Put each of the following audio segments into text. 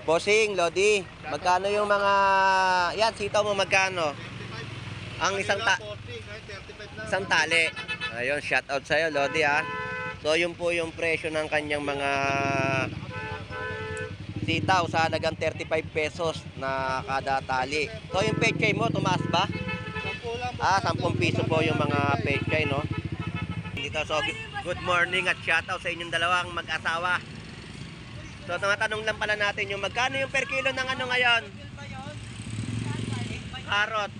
Bossing, Lodi, magkano yung mga, yan, sitaw mo magkano? Ang isang tali. Ayun, shout out sa'yo, Lodi, ha. So, yun po yung presyo ng kanyang mga sitaw sa halagang 35 pesos na kada tali. So, yung pechay mo, tumaas ba? 10 piso po yung mga pechay, no? Dito, so, good morning at shout out sa inyong dalawang mag-asawa. So, tanong lang pala natin yung magkano yung per kilo ng ano ngayon? Carrot.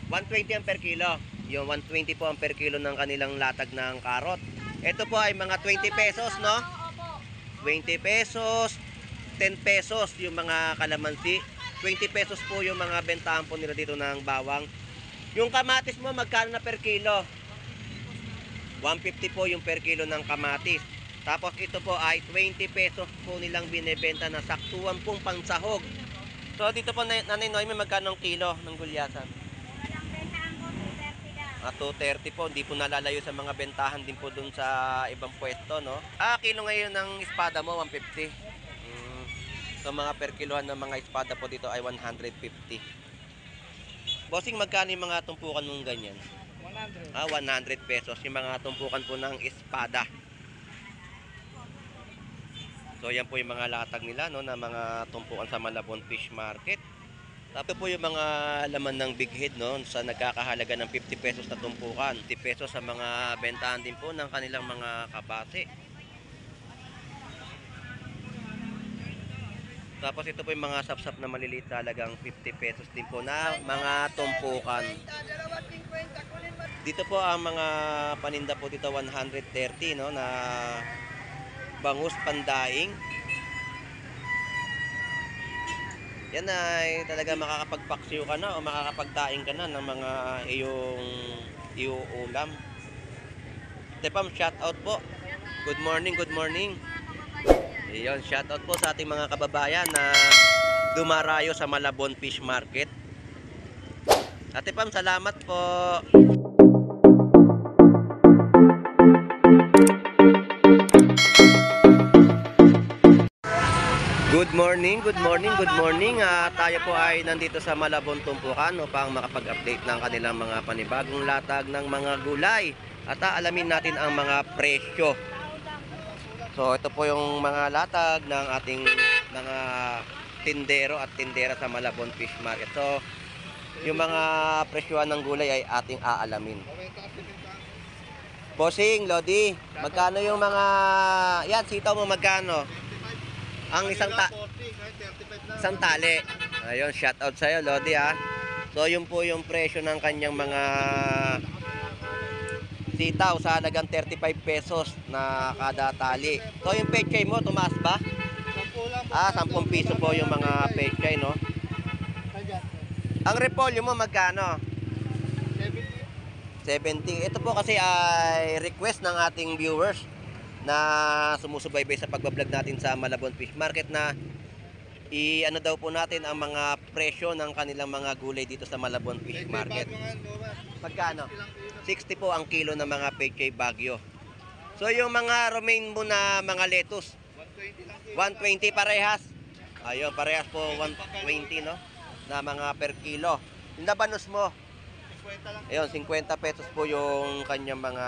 120 ang per kilo. Yung 120 po ang per kilo ng kanilang latag ng carrot. Ito po ay mga 20 pesos, no? 20 pesos, 10 pesos yung mga kalamansi. 20 pesos po yung mga bentahan po nila dito ng bawang. Yung kamatis mo, magkano na per kilo? 150 po yung per kilo ng kamatis. Tapos ito po ay 20 pesos po nilang binebenta na saktuan pong pansahog. So dito po Nanay Noemi, magkano ang kilo ng gulyasan? Walang bentahan po, 230 lang. 230 po, hindi po nalalayo sa mga bentahan din po dun sa ibang pwesto, no? Kilo ngayon ng espada mo, 150. So mga per kilohan ng mga espada po dito ay 150. Bossing, magkano yung mga tumpukan mong ganyan? 100. 100 pesos yung mga tumpukan po ng espada. So yan po yung mga latag nila, no, na mga tumpukan sa Malabon Fish Market. Tapos po yung mga laman ng big head, no, sa nagkakahalaga ng 50 pesos na tumpukan. 50 pesos sa mga bentahan din po ng kanilang mga kabase. Tapos ito po yung mga sapsap na maliliit, talagang 50 pesos din po na mga tumpukan. Dito po ang mga paninda po dito 130, no, na bangus pandaing. Yan ay talaga makakapagpaksiw ka na o makakapagdaing ka na ng mga iyong ulam. Tepam, shout out po. Good morning, good morning. Ayun, shout out po sa ating mga kababayan na dumarayo sa Malabon Fish Market. Ate Pam, salamat po. Good morning, good morning, good morning. Tayo po ay nandito sa Malabon Tumpukan upang makapag-update ng kanilang mga panibagong latag ng mga gulay. At alamin natin ang mga presyo. So ito po yung mga latag ng ating mga tindero at tindera sa Malabon Fish Market. So yung mga presyohan ng gulay ay ating aalamin. Bossing, Lodi, magkano yung mga, yan, sitaw mo magkano? Ang isang tali. Ayun, shout out sa'yo, Lodi, ha. So yun po yung presyo ng kanyang mga sitaw sa halagang 35 pesos na kada tali. So yung pechay mo, tumaas ba? 10 piso po yung mga pechay, no? Ang repolyo mo magkano? 70. Ito po kasi ay request ng ating viewers na sumusubaybay sa pagbablog natin sa Malabon Fish Market na i-ano daw po natin ang mga presyo ng kanilang mga gulay dito sa Malabon Fish Market. Magkano? 60 po ang kilo ng mga pechay Baguio. So yung mga romaine mo na mga lettuce, 120 parehas. Ayun, parehas po 120, no? Na mga per kilo. Yung labanos mo, ayun, 50 pesos po yung kanyang mga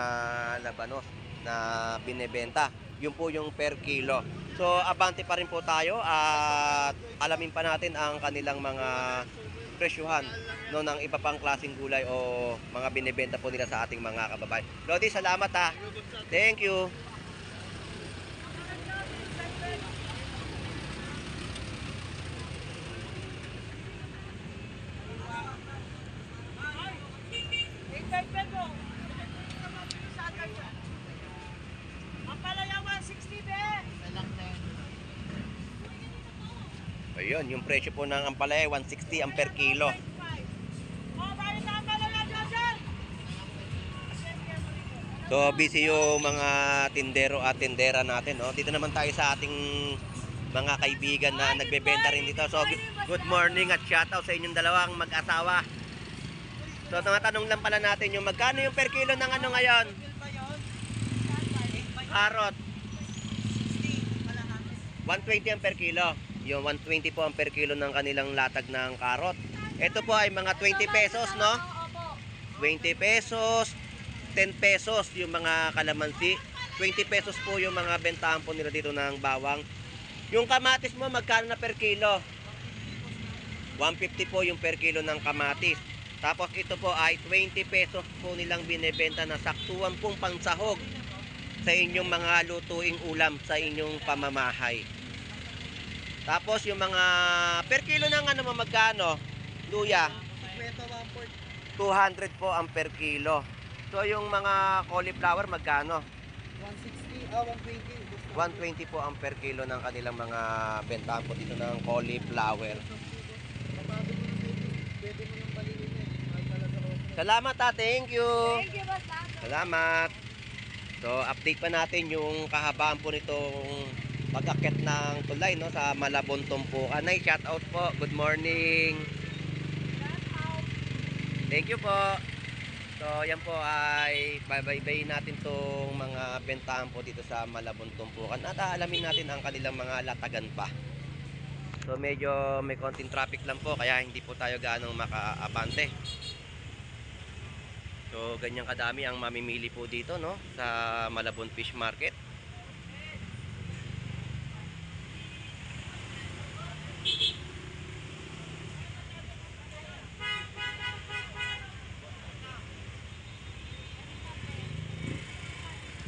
labanos na binebenta. Yun po yung per kilo. So abante pa rin po tayo at alamin pa natin ang kanilang mga presyuhan, no, ng iba pang klaseng gulay o mga binebenta po nila sa ating mga kababayan. Lodi, salamat, ha. Thank you. Ayun, yung presyo po ng ampalaya 160 ang per kilo. So busy yung mga tindero at tindera natin, no? Dito naman tayo sa ating mga kaibigan na nagbebenta rin dito. So good morning at shout out sa inyong dalawang mag-asawa. So tanong lang pala natin yung magkano yung per kilo ng ano ngayon? Carrot. 120 ang per kilo. Yung 120 po ang per kilo ng kanilang latag ng karot. Ito po ay mga 20 pesos, no? Opo. 20 pesos, 10 pesos yung mga kalamansi. 20 pesos po yung mga bentahan po nila dito ng bawang. Yung kamatis mo, magkano na per kilo? 150 po yung per kilo ng kamatis. Tapos ito po ay 20 pesos po nilang binebenta na saktuan pong pansahog sa inyong mga lutuing ulam sa inyong pamamahay. Tapos yung mga per kilo ng ano mo magkano? Luya. 200 po ang per kilo. So yung mga cauliflower magkano? 120 po ang per kilo ng kanilang mga bentahan po dito ng cauliflower. Salamat thank you. Thank you, boss. Salamat. So update pa natin yung kahabaan po nitong pag-akyat ng tulay, no, sa Malabon Tumpukan. Ay, shout out po. Good morning. Thank you po. So yan po ay bye-bye natin tong mga bentahan po dito sa Malabon Tumpukan at aalamin natin ang kanilang mga latagan pa. So medyo may konting traffic lang po kaya hindi po tayo gaano makaabante. So ganyan kadami ang mamimili po dito, no, sa Malabon Fish Market.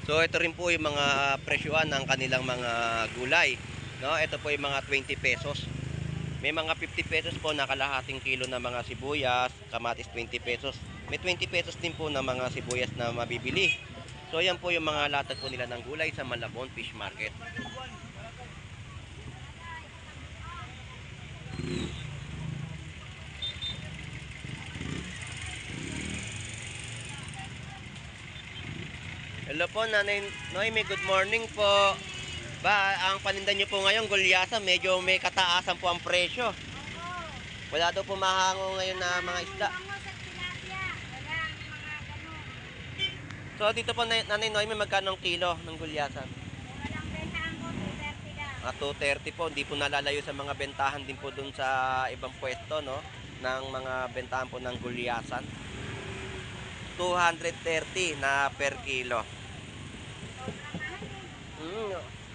So ito rin po yung mga presyuan ng kanilang mga gulay, no? Ito po yung mga 20 pesos. May mga 50 pesos po na kalahating kilo na mga sibuyas, kamatis 20 pesos. May 20 pesos din po na mga sibuyas na mabibili. So yan po yung mga latag po nila ng gulay sa Malabon Fish Market. Hello po, Nanay Noemi, good morning po. Ba, ang paninda nyo po ngayon, gulyasa, medyo may kataasan po ang presyo. Wala daw po mahango ngayon na mga isda. So dito po, Nanay Noemi, magkano ang kilo ng gulyasan? Walang bentahan ko, 230 lang. 230 po, hindi po nalalayo sa mga bentahan din po dun sa ibang pwesto, no? Ng mga bentahan po ng gulyasan. 230 na per kilo.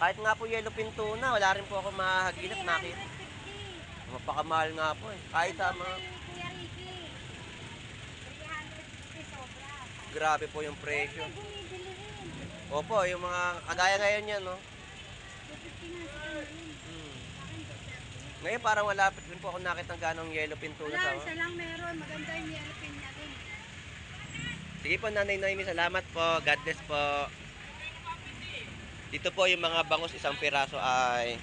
Kahit nga po yellow pinto na, wala rin po ako mahaginap nakita. Mapakamahal nga po eh. Kahit sa mga... Kuya Ricky, 350 sobra. Grabe po yung presyo. Bumibili rin. Opo, yung mga kagaya ngayon yan, no? 250 na sa kanilin. Ngayon parang wala rin po ako nakita ng ganong yellow pinto na sa... Wala, isa lang meron. Maganda yung yellow pin niya dun. Sige po, Nanay Noemi, salamat po. God bless po. Dito po yung mga bangus, isang piraso ay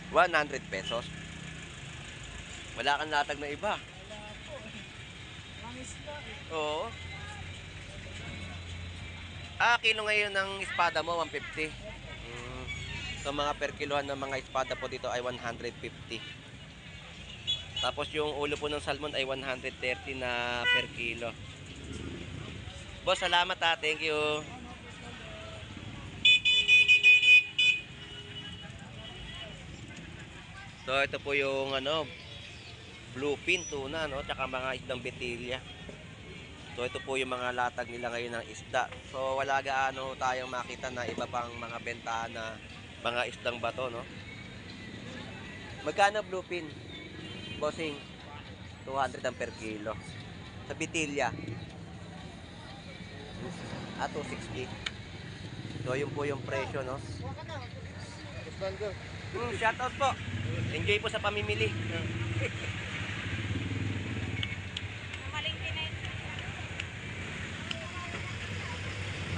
100 pesos. Wala kang latag na iba. Oo. Kilo ngayon ng espada mo, 150. So mga per kilohan ng mga espada po dito ay 150. Tapos yung ulo po ng salmon ay 130 na per kilo. Boss, salamat ha. Thank you. So ito po yung ano, bluefin tuna, no, tsaka mga isdang betilya. So ito po yung mga latag nila ngayon ng isda. So wala gaano tayong makita na iba pang mga bentahan na mga isdang bato, no. Magkano bluefin? Bossing, 200 ang per kilo. Sa betilya, 260. So yun po yung presyo, no. Shoutout po. Enjoy po sa pamimili.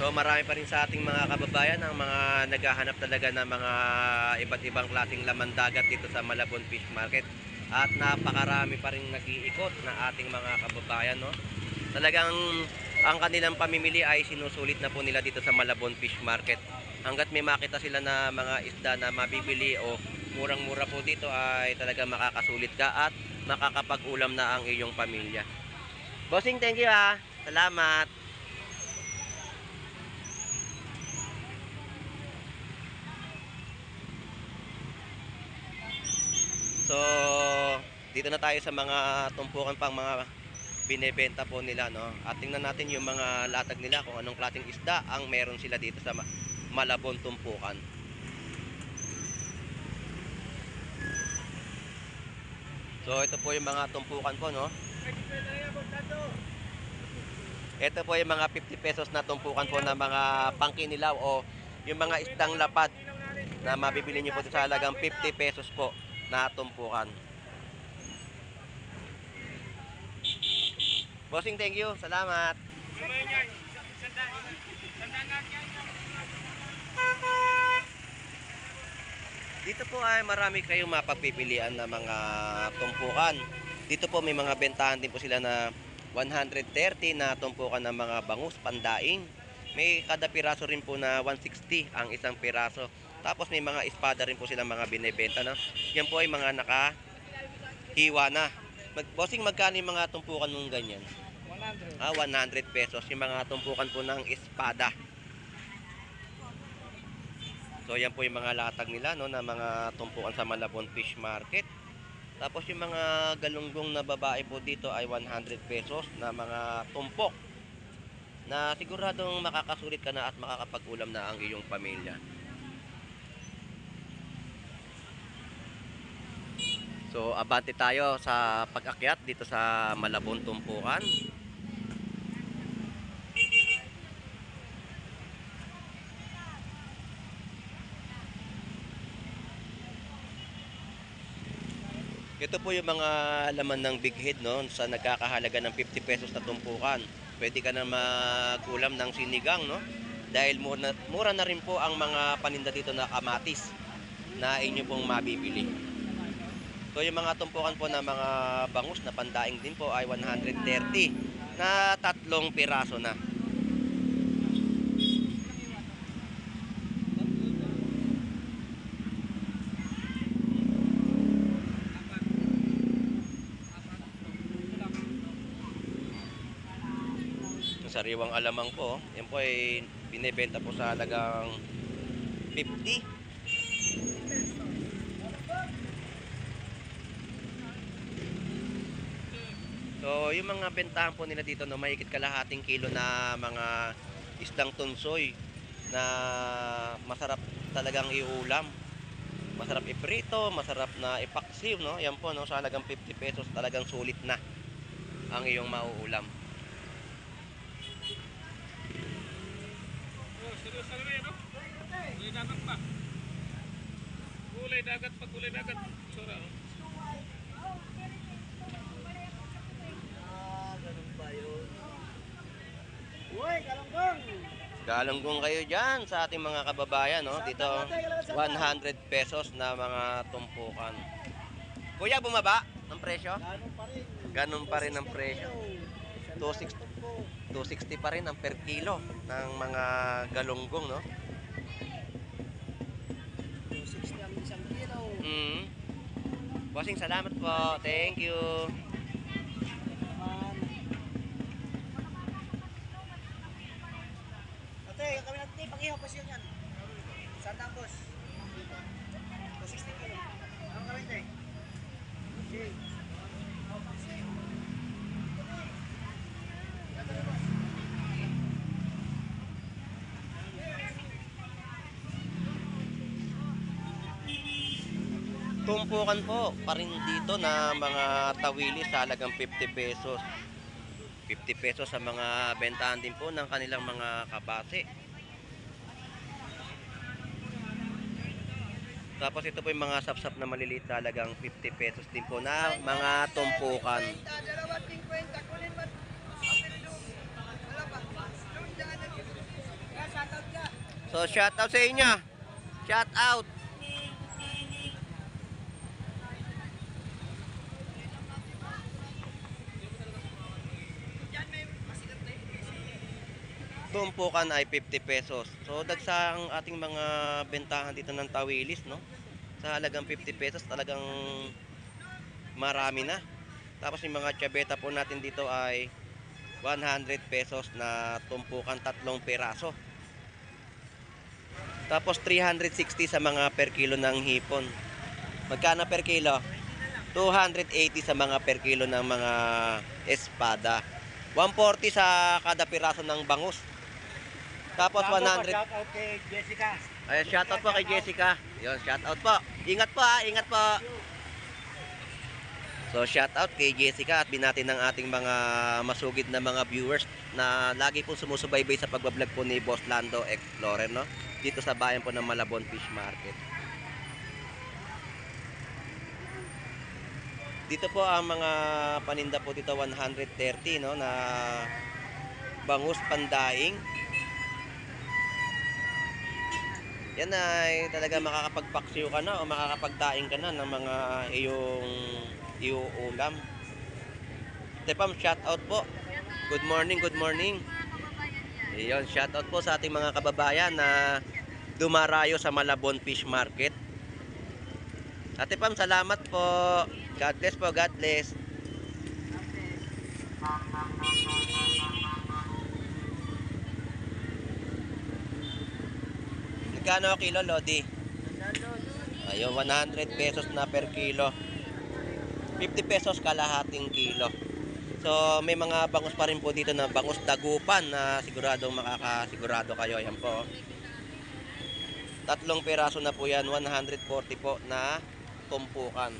So marami pa rin sa ating mga kababayan ang mga naghahanap talaga ng mga iba't ibang klaseng laman dagat dito sa Malabon Fish Market. At napakarami pa rin nag-iikot na ating mga kababayan, no. Talagang ang kanilang pamimili ay sinusulit na po nila dito sa Malabon Fish Market. Hanggat may makita sila na mga isda na mabibili o murang-mura po dito ay talaga makakasulit ka at makakapag-ulam na ang iyong pamilya. Bossing, thank you ha. Salamat. So, dito na tayo sa mga tumpukan pang mga binebenta po nila, no? At tingnan natin yung mga latag nila kung anong klaseng isda ang meron sila dito sa Malabon tumpukan. So, ito po yung mga tumpukan po, no? Ito po yung mga 50 pesos na tumpukan po na mga pangkinilaw o yung mga isdang lapad na mabibili nyo po sa halagang 50 pesos po na tumpukan. Bossing, thank you. Salamat. Dito po ay marami kayong mapagpipilian na mga tumpukan. Dito po may mga bentahan din po sila na 130 na tumpukan ng mga bangus, pandaing. May kada piraso rin po na 160 ang isang piraso. Tapos may mga espada rin po sila mga binebenta na. Yan po ay mga nakahiwa na. Bossing, magkano yung mga tumpukan mong ganyan? 100. 100 pesos yung mga tumpukan po ng espada. So yan po yung mga latag nila, no, na mga tumpukan sa Malabon Fish Market. Tapos yung mga galunggong na babae po dito ay 100 pesos na mga tumpok na siguradong makakasulit ka na at makakapag-ulam na ang iyong pamilya. So abante tayo sa pag-akyat dito sa Malabon tumpukan. Ito po yung mga laman ng big head, no, sa nagkakahalaga ng 50 pesos na tumpukan. Pwede ka na mag-ulam ng sinigang, no? Dahil mura na rin po ang mga paninda dito na kamatis na inyo pong mabibili. So yung mga tumpukan po na mga bangus na pandaing din po ay 130 na 3 piraso na. Sariwang alamang po, yan po ay binebenta po sa halagang 50. So yung mga bentahan po nila dito, no, mahigit kalahating kilo na mga isdang tunsoy na masarap talagang iulam. Masarap iprito, masarap na ipaksiw, no? Yan po, no, sa halagang 50 pesos talagang sulit na ang iyong mauulam. Gulay dagat pa. Gulay dagat pa, gulay dagat. Sura. Ganun ba yun? Uy, galunggong! Galunggong kayo dyan sa ating mga kababayan, no? Dito 100 pesos na mga tumpukan. Kuya, bumaba ng presyo? Ganun pa rin. Ganun pa rin ang presyo. 260 pa rin ang per kilo ng mga galunggong, no? 260 ang isang kilo. Bossing, salamat po. Thank you. Ate, kami natin pag-ihaw pa siya yan. Sandang boss. 260 kilo. Ano kami ito eh? Okay. Tumpukan po pa rin dito na mga tawili sa halagang 50 pesos. 50 pesos sa mga bentahan din po ng kanilang mga kabase. Tapos ito po yung mga sapsap na maliliit na halagang 50 pesos din po na mga tumpukan. So shout out sa inyo. Shout out. Tumpukan ay 50 pesos. So dagsa ang ating mga bentahan dito ng tawilis, no? Sa halagang 50 pesos talagang marami na. Tapos yung mga tiyabeta po natin dito ay 100 pesos na tumpukan 3 piraso. Tapos 360 sa mga per kilo ng hipon. Magkano per kilo? 280 sa mga per kilo ng mga espada. 140 sa kada piraso ng bangus. Tapos 100. Shout out kay Jessica. Ay, shoutout po kay Jessica. Yun, shoutout po. Ingat po ha, ingat po. So, shoutout kay Jessica at binati ng ating mga masugid na mga viewers na lagi po sumusubaybay sa pagbablog po ni Boss Lando Explorer, no? Dito sa bayan po ng Malabon Fish Market. Dito po ang mga paninda po dito 130, no, na bangus pandaing. Yan ay talaga makakapagpaksiw ka na o makakapagdaing ka na ng mga iuulam. Tepam, shout out po. Good morning, good morning. Ayun, shout out po sa ating mga kababayan na dumarayo sa Malabon Fish Market. Ate Pam, salamat po. God bless po, God bless. Magkano kilo, Lodi? Ayun, 100 pesos na per kilo. 50 pesos kalahating kilo. So, may mga bangus pa rin po dito na bangus dagupan na siguradong makakasigurado kayo. Ayan po. 3 piraso na po yan, 140 po na tumpukan.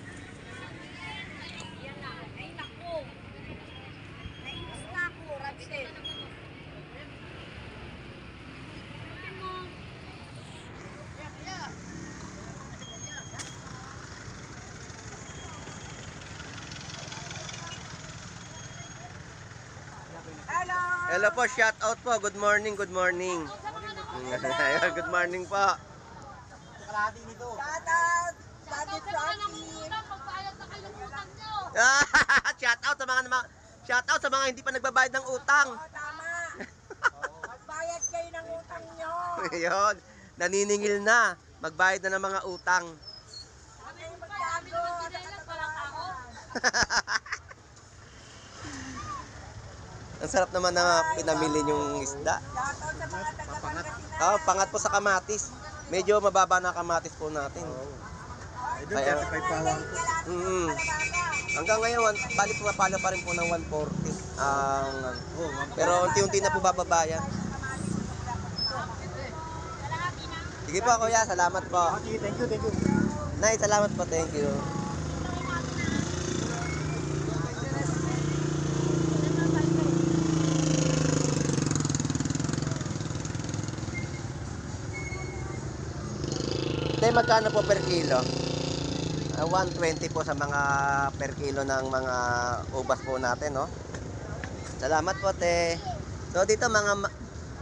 Ay, naku. Nainis na ako, Ragsel. Hello! Hello po, shout out po. Good morning, good morning. Good morning po. Kalahati nito. Shoutout! Shoutout sa akin! Shout out sa mga hindi pa nagbabayad ng utang. Oo, tama. Magbayad kayo ng utang nyo. Ayun, naniningil na. Magbayad na ng mga utang. Huwag kayong magtago. Ang sarap naman na pinamili yung isda. Shoutout sa mga taga-Pangasinan. Oh, pangat po sa kamatis. Medyo mababa na kamatis po natin. Kaya, hanggang ngayon, balik pumapalo pa rin po ng 140. Pero unti-unti na po bababa yan. Sige po kuya, salamat po. Thank you, thank you. Nay, salamat po, thank you. Tay, magkano po per kilo? 120 po sa mga per kilo ng mga ubas po natin, no? Salamat po, te. So, dito mga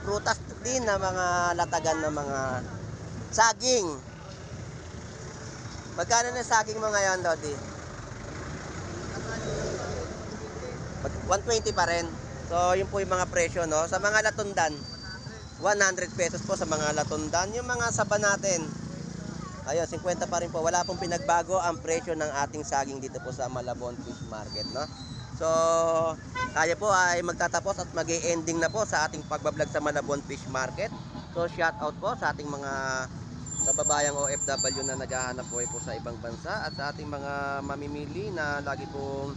prutas din na mga latagan ng mga saging. Magkano na saging mo ngayon, Lodi? 120 pa rin. So, yun po yung mga presyo, no? Sa mga latundan, 100 pesos po sa mga latundan. Yung mga saba natin, ayun, 50 pa rin po. Wala pong pinagbago ang presyo ng ating saging dito po sa Malabon Fish Market, no? So, tayo po ay magtatapos at mag-e-ending na po sa ating pagbablog sa Malabon Fish Market. So, shout out po sa ating mga kababayang OFW na naghahanap buhay po sa ibang bansa at sa ating mga mamimili na lagi pong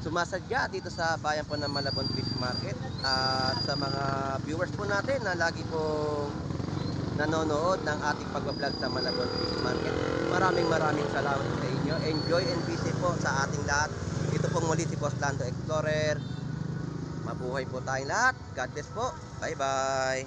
sumasadya dito sa bayan po ng Malabon Fish Market at sa mga viewers po natin na lagi pong nanonood ng ating pagbablog sa Malabon Fish Market. Maraming salamat sa inyo. Enjoy and be safe po sa ating lahat. Ito pong muli si Boss Lando Explorer. Mabuhay po tayong lahat. God bless po. Bye bye.